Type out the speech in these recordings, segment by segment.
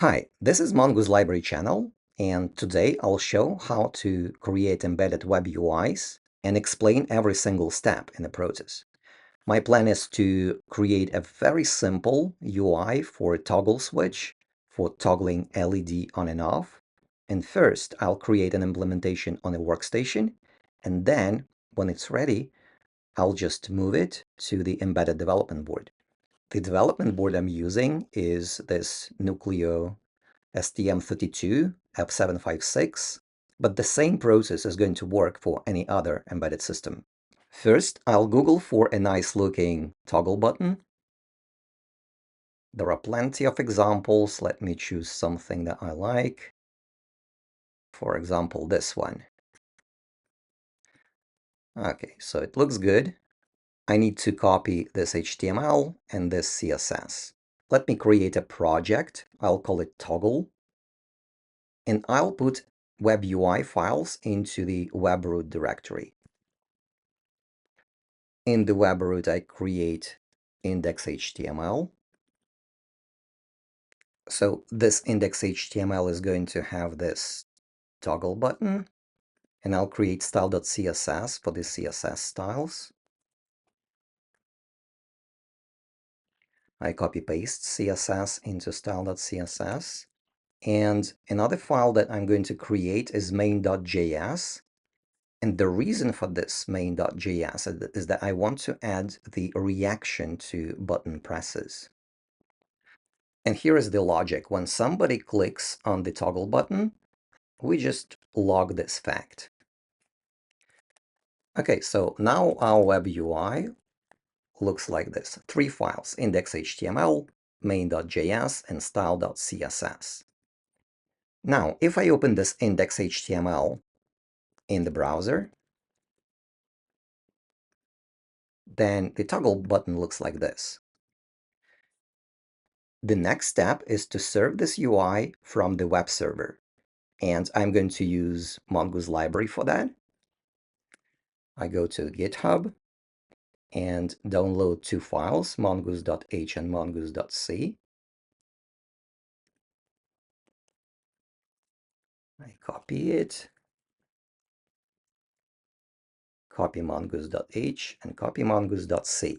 Hi, this is Mongoose Library channel, and today I'll show how to create embedded web UIs and explain every single step in the process. My plan is to create a very simple UI for a toggle switch for toggling LED on and off. And first, I'll create an implementation on a workstation, and then when it's ready, I'll just move it to the embedded development board. The development board I'm using is this Nucleo STM32 F756, but the same process is going to work for any other embedded system. First, I'll Google for a nice looking toggle button. There are plenty of examples. Let me choose something that I like. For example, this one. Okay, so it looks good. I need to copy this HTML and this CSS. Let me create a project. I'll call it toggle. And I'll put web UI files into the web root directory. In the web root, I create index.html. So this index.html is going to have this toggle button, and I'll create style.css for the CSS styles. I copy paste CSS into style.css. And another file that I'm going to create is main.js. And the reason for this main.js is that I want to add the reaction to button presses. And here is the logic. When somebody clicks on the toggle button, we just log this fact. Okay, so now our web UI looks like this. Three files: index.html, main.js, and style.css. Now, if I open this index.html in the browser, then the toggle button looks like this. The next step is to serve this UI from the web server, and I'm going to use Mongoose Library for that. I go to GitHub and download two files, mongoose.h and mongoose.c. I copy it, copy mongoose.h and copy mongoose.c.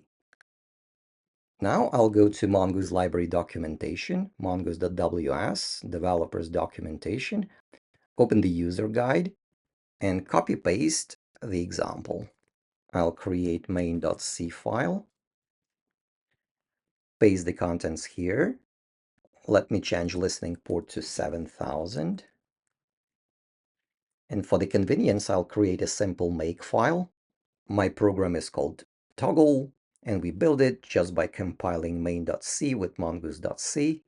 Now I'll go to Mongoose Library documentation, mongoose.ws, developers documentation, open the user guide, and copy paste the example. I'll create main.c file, paste the contents here. Let me change listening port to 7000. And for the convenience, I'll create a simple make file. My program is called toggle, and we build it just by compiling main.c with mongoose.c.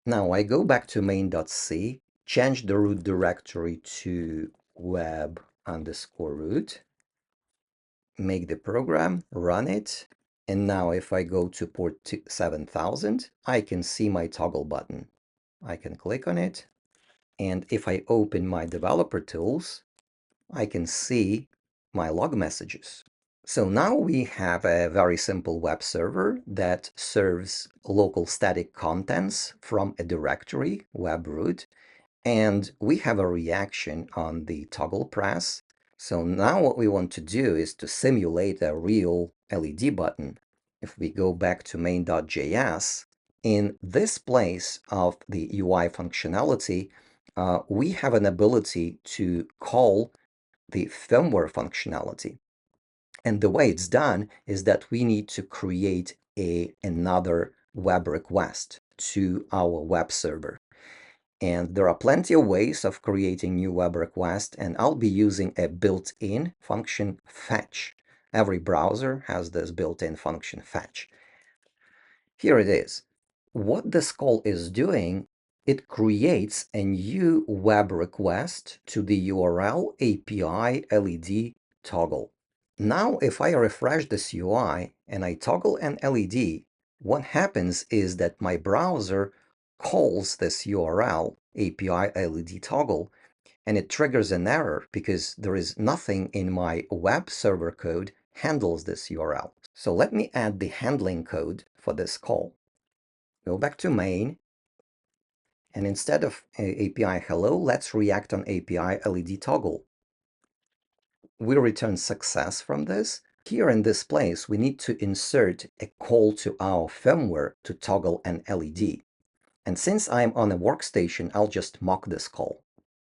Now I go back to main.c, change the root directory to web_root, make the program, run it, and now if I go to port 7000, I can see my toggle button. I can click on it, and if I open my developer tools, I can see my log messages. So now we have a very simple web server that serves local static contents from a directory, web root, and we have a reaction on the toggle press. So now what we want to do is to simulate a real LED button. If we go back to main.js, in this place of the UI functionality, we have an ability to call the firmware functionality. And the way it's done is that we need to create another web request to our web server. And there are plenty of ways of creating new web requests, and I'll be using a built-in function fetch. Every browser has this built-in function fetch. Here it is. What this call is doing, it creates a new web request to the URL API LED toggle. Now, if I refresh this UI and I toggle an LED, what happens is that my browser calls this URL API LED toggle, and it triggers an error because there is nothing in my web server code handles this URL. So let me add the handling code for this call. Go back to main, And instead of API hello, let's react on API LED toggle. We return success from this. Here in this place, we need to insert a call to our firmware to toggle an LED. And since I'm on a workstation, I'll just mock this call.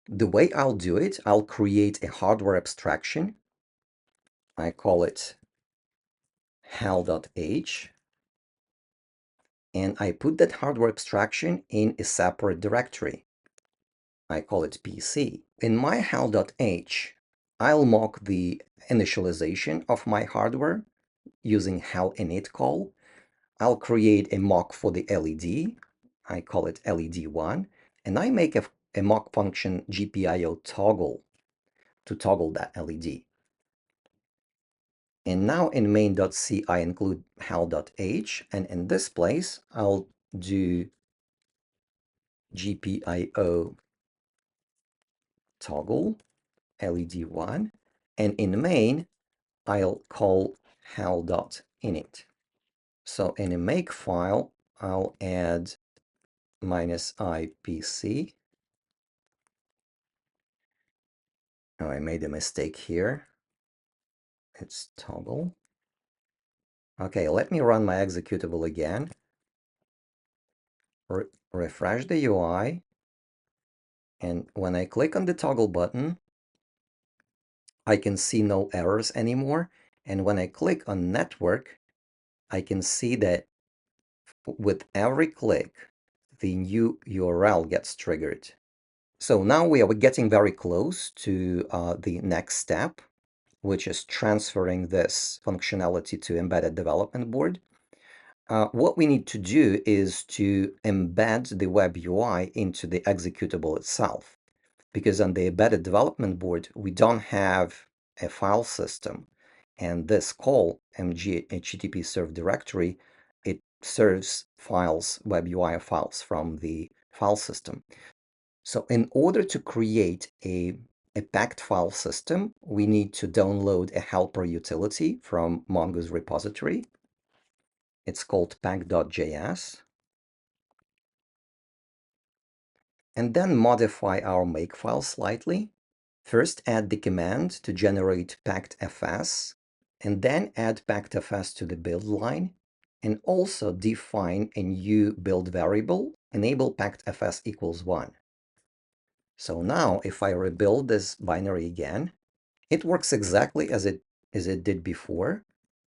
The way I'll do it, I'll create a hardware abstraction. I call it hal.h. And I put that hardware abstraction in a separate directory. I call it PC. In my hal.h, I'll mock the initialization of my hardware using hal init call. I'll create a mock for the LED. I call it LED1. And I make a mock function GPIO toggle to toggle that LED. And now in main.c, I include hal.h. And in this place, I'll do GPIO toggle LED1. And in main, I'll call hal.init. So in a make file, I'll add -ipc. Oh, I made a mistake here. It's toggle. Okay, let me run my executable again. Refresh the UI. And when I click on the toggle button, I can see no errors anymore. And when I click on network, I can see that with every click, the new URL gets triggered. So now we are getting very close to the next step, which is transferring this functionality to embedded development board. What we need to do is to embed the web UI into the executable itself, because on the embedded development board, we don't have a file system. And this call, mg http serve directory, it serves files, web UI files from the file system. So in order to create a packed file system, we need to download a helper utility from Mongoose repository. It's called pack.js. And then modify our makefile slightly. First, add the command to generate packed.fs, and then add packed.fs to the build line, and also define a new build variable, enable packed.fs equals 1. So now if I rebuild this binary again, it works exactly as it did before.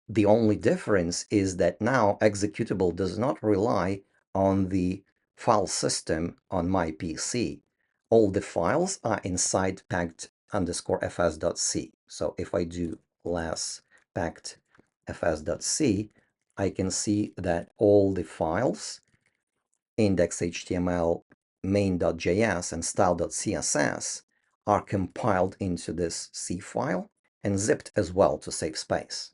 The only difference is that now executable does not rely on the file system on my PC. All the files are inside packed_fs.c. So if I do less packed_fs.c, I can see that all the files, index.html, main.js, and style.css, are compiled into this C file and zipped as well to save space.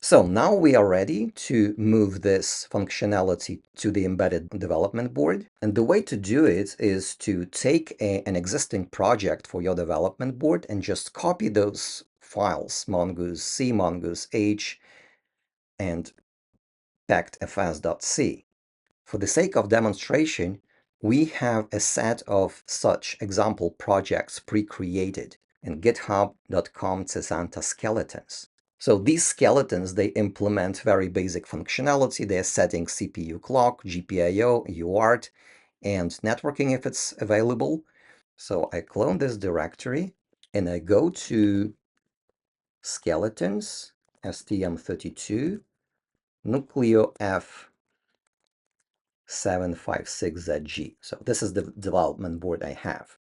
So now we are ready to move this functionality to the embedded development board. And the way to do it is to take an existing project for your development board and just copy those files, mongoose C, mongoose H, and packed.fs.c. For the sake of demonstration, we have a set of such example projects pre-created in github.com/Cesanta skeletons. So these skeletons, they implement very basic functionality. They're setting CPU clock, GPIO, UART, and networking if it's available. So I clone this directory and I go to skeletons, STM32, Nucleo F756ZG. So this is the development board I have.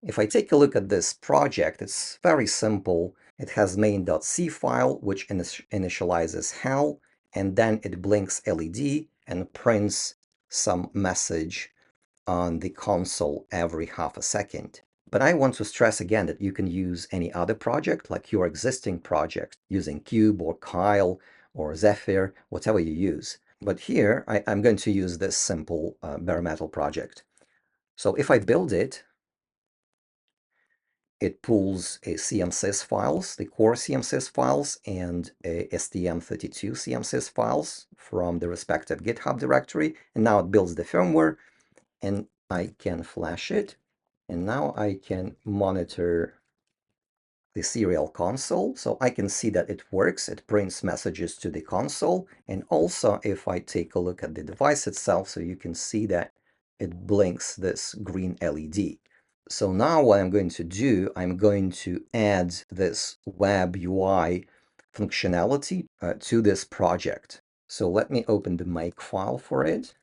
If I take a look at this project, it's very simple. It has main.c file, which initializes HAL, and then it blinks LED and prints some message on the console every half a second. But I want to stress again that you can use any other project, like your existing project, using Cube or Kyle or Zephyr, whatever you use. But here, I'm going to use this simple bare metal project. So if I build it, it pulls a CMSIS files, the core CMSIS files, and a STM32 CMSIS files from the respective GitHub directory. And now it builds the firmware. and I can flash it. And now I can monitor the serial console, so I can see that it works. It prints messages to the console. And also, if I take a look at the device itself, so you can see that it blinks this green LED. So now what I'm going to do, I'm going to add this web UI functionality to this project. So let me open the make file for it.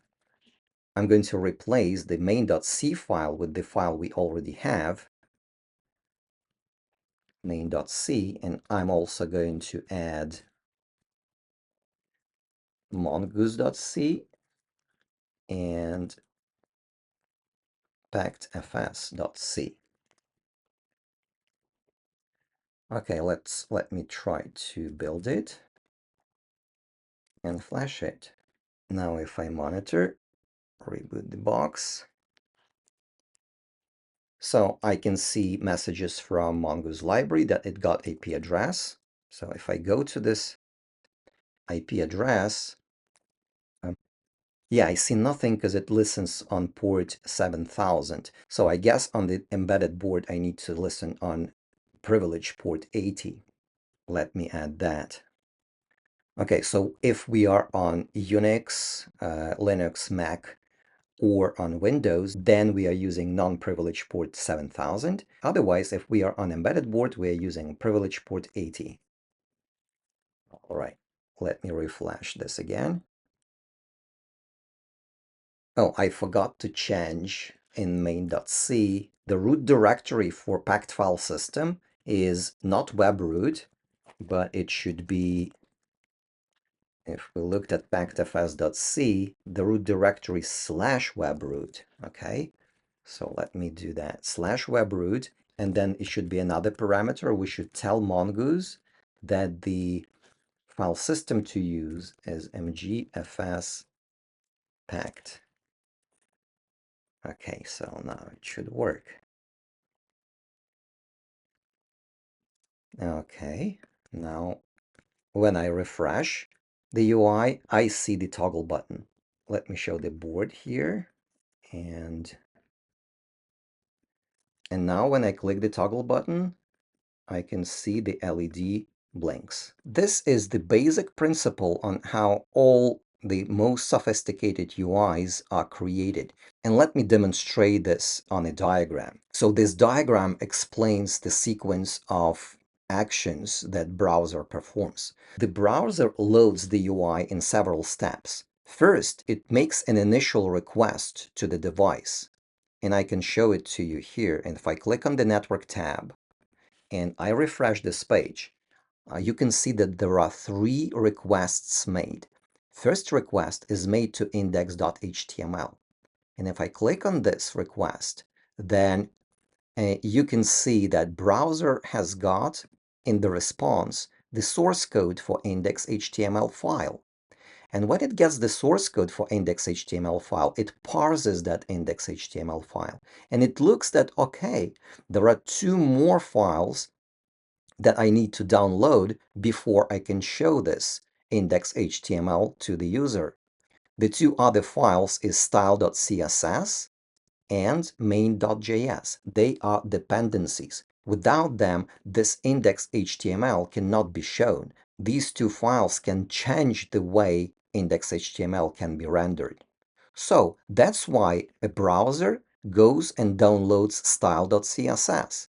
I'm going to replace the main.c file with the file we already have, main.c, and I'm also going to add mongoose.c and packedfs.c. Okay, let me try to build it and flash it. Now if I monitor, reboot the box, so I can see messages from Mongoose library that it got IP address. So if I go to this IP address, yeah, I see nothing because it listens on port 7000. So I guess on the embedded board, I need to listen on privilege port 80. Let me add that. Okay, so if we are on Unix, Linux, Mac, or on Windows, then we are using non-privileged port 7000. Otherwise, if we are on embedded board, we are using privileged port 80. All right, let me reflash this again. Oh, I forgot to change in main.c. The root directory for packed file system is not web root, but it should be, if we looked at packedfs.c, the root directory /webroot. Okay, so let me do that, /webroot, and then it should be another parameter. We should tell Mongoose that the file system to use is mgfs packed. Okay, so now it should work. Okay, now when I refresh the UI, I see the toggle button. Let me show the board here. And now when I click the toggle button, I can see the LED blinks. This is the basic principle on how all the most sophisticated UIs are created. And let me demonstrate this on a diagram. So this diagram explains the sequence of actions that browser performs. The browser loads the UI in several steps. First, it makes an initial request to the device. And I can show it to you here. And if I click on the network tab, and I refresh this page, you can see that there are 3 requests made. First request is made to index.html. And if I click on this request, then you can see that browser has got in the response the source code for index.html file. And when it gets the source code for index.html file, it parses that index.html file. And it looks that, okay, there are 2 more files that I need to download before I can show this index.html to the user. The 2 other files is style.css and main.js. They are dependencies. Without them, this index.html cannot be shown. These 2 files can change the way index.html can be rendered. So that's why a browser goes and downloads style.css.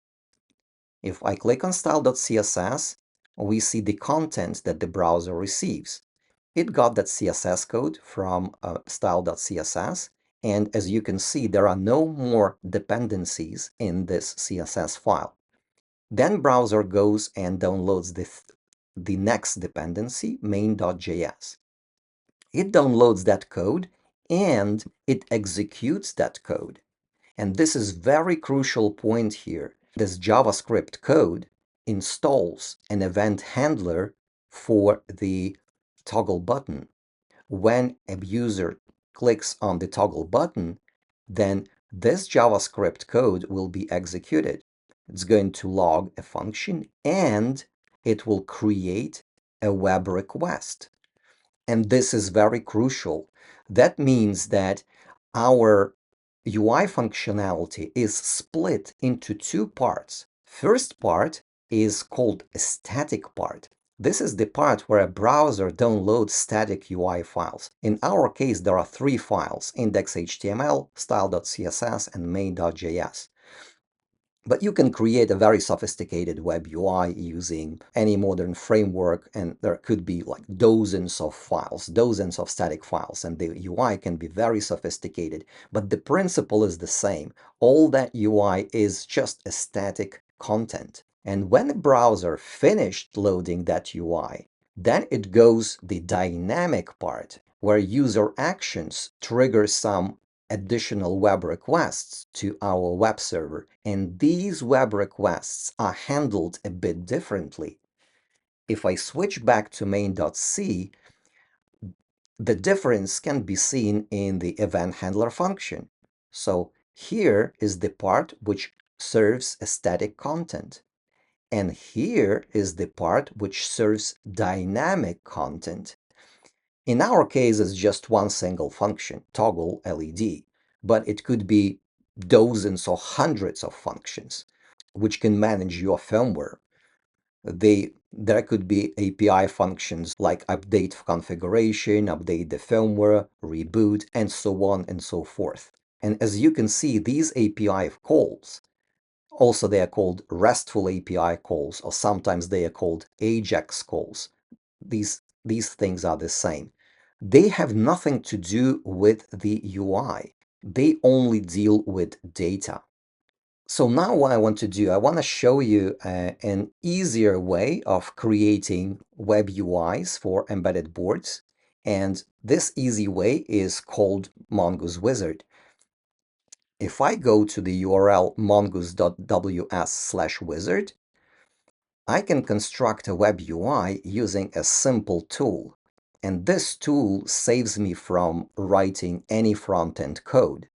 If I click on style.css, we see the content that the browser receives. It got that CSS code from style.css, and as you can see, there are no more dependencies in this CSS file. Then browser goes and downloads the next dependency, main.js. It downloads that code and it executes that code. And this is very crucial point here. This JavaScript code installs an event handler for the toggle button. When a user clicks on the toggle button, then this JavaScript code will be executed. It's going to log a function and it will create a web request. And this is very crucial. That means that our UI functionality is split into two parts. First part is called a static part. This is the part where a browser downloads static UI files. In our case, there are three files: index.html, style.css, and main.js. But you can create a very sophisticated web UI using any modern framework, and there could be like dozens of files, dozens of static files, and the UI can be very sophisticated. But the principle is the same. All that UI is just a static content. And when a browser finished loading that UI, then it goes the dynamic part, where user actions trigger some additional web requests to our web server, and these web requests are handled a bit differently. If I switch back to main.c, the difference can be seen in the event handler function. So here is the part which serves a static content, and here is the part which serves dynamic content. In our case, it's just one single function, toggle LED, but it could be dozens or hundreds of functions which can manage your firmware. There could be API functions like update configuration, update the firmware, reboot, and so on and so forth. And as you can see, these API calls, also they are called RESTful API calls, or sometimes they are called AJAX calls. These things are the same. They have nothing to do with the UI. They only deal with data. So now what I want to do, I want to show you an easier way of creating web UIs for embedded boards. And this easy way is called Mongoose Wizard. If I go to the URL mongoose.ws/wizard, I can construct a web UI using a simple tool. And this tool saves me from writing any front-end code.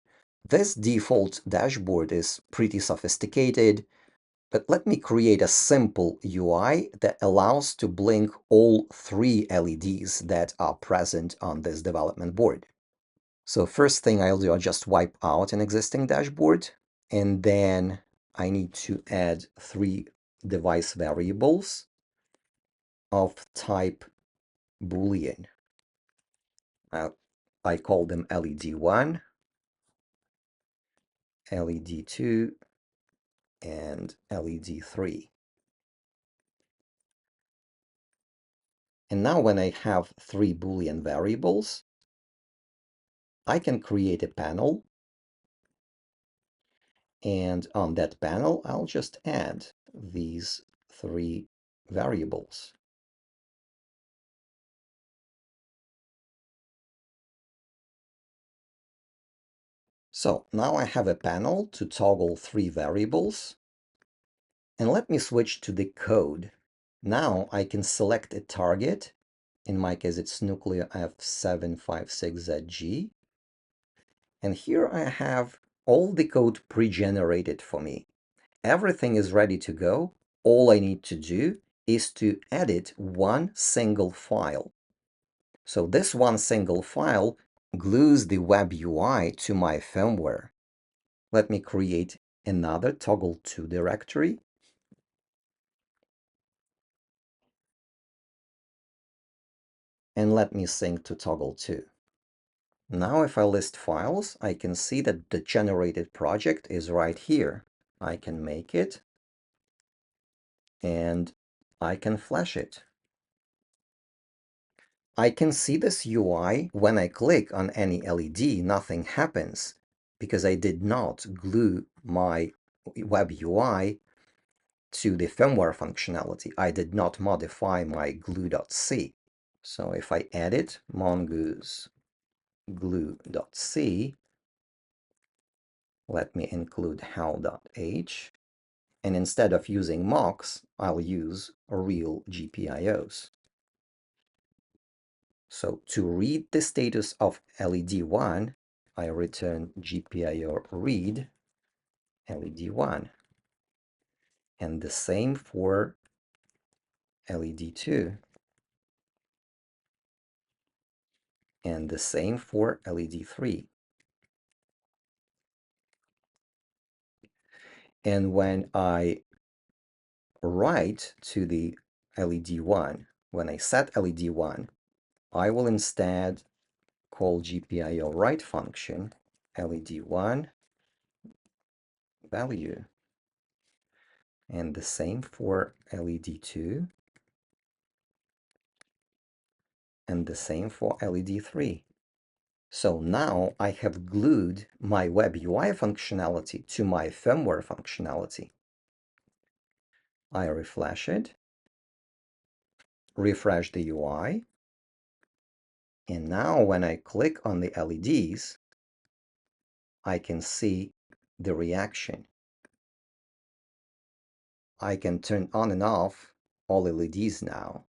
This default dashboard is pretty sophisticated, but let me create a simple UI that allows to blink all three LEDs that are present on this development board. So first thing I'll do, I'll just wipe out an existing dashboard, and then I need to add three device variables of type Boolean. I call them LED1, LED2, and LED3. And now when I have three Boolean variables, I can create a panel, and on that panel, I'll just add these three variables. So now I have a panel to toggle three variables, and let me switch to the code. Now I can select a target. In my case, it's Nucleo F756ZG. And here I have all the code pre-generated for me. Everything is ready to go. All I need to do is to edit one single file. So this one single file glues the web UI to my firmware. Let me create another toggle2 directory. And let me sync to toggle2. Now if I list files, I can see that the generated project is right here. I can make it, and I can flash it. I can see this UI when I click on any LED, nothing happens because I did not glue my web UI to the firmware functionality. I did not modify my glue.c. So if I edit mongoose glue.c, let me include how.h, and instead of using mocks, I'll use real GPIOs. So to read the status of LED1, I return GPIO read LED1. And the same for LED2. And the same for LED3. And when I write to the LED1, when I set LED1, I will instead call GPIO write function LED1 value, and the same for LED2, and the same for LED3. So now I have glued my web UI functionality to my firmware functionality. I refresh it, refresh the UI, and now when I click on the LEDs, I can see the reaction. I can turn on and off all LEDs now.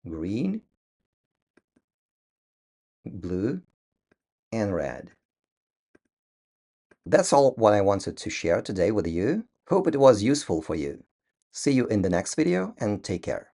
Green, blue, and red. That's all what I wanted to share today with you. Hope it was useful for you. See you in the next video and take care.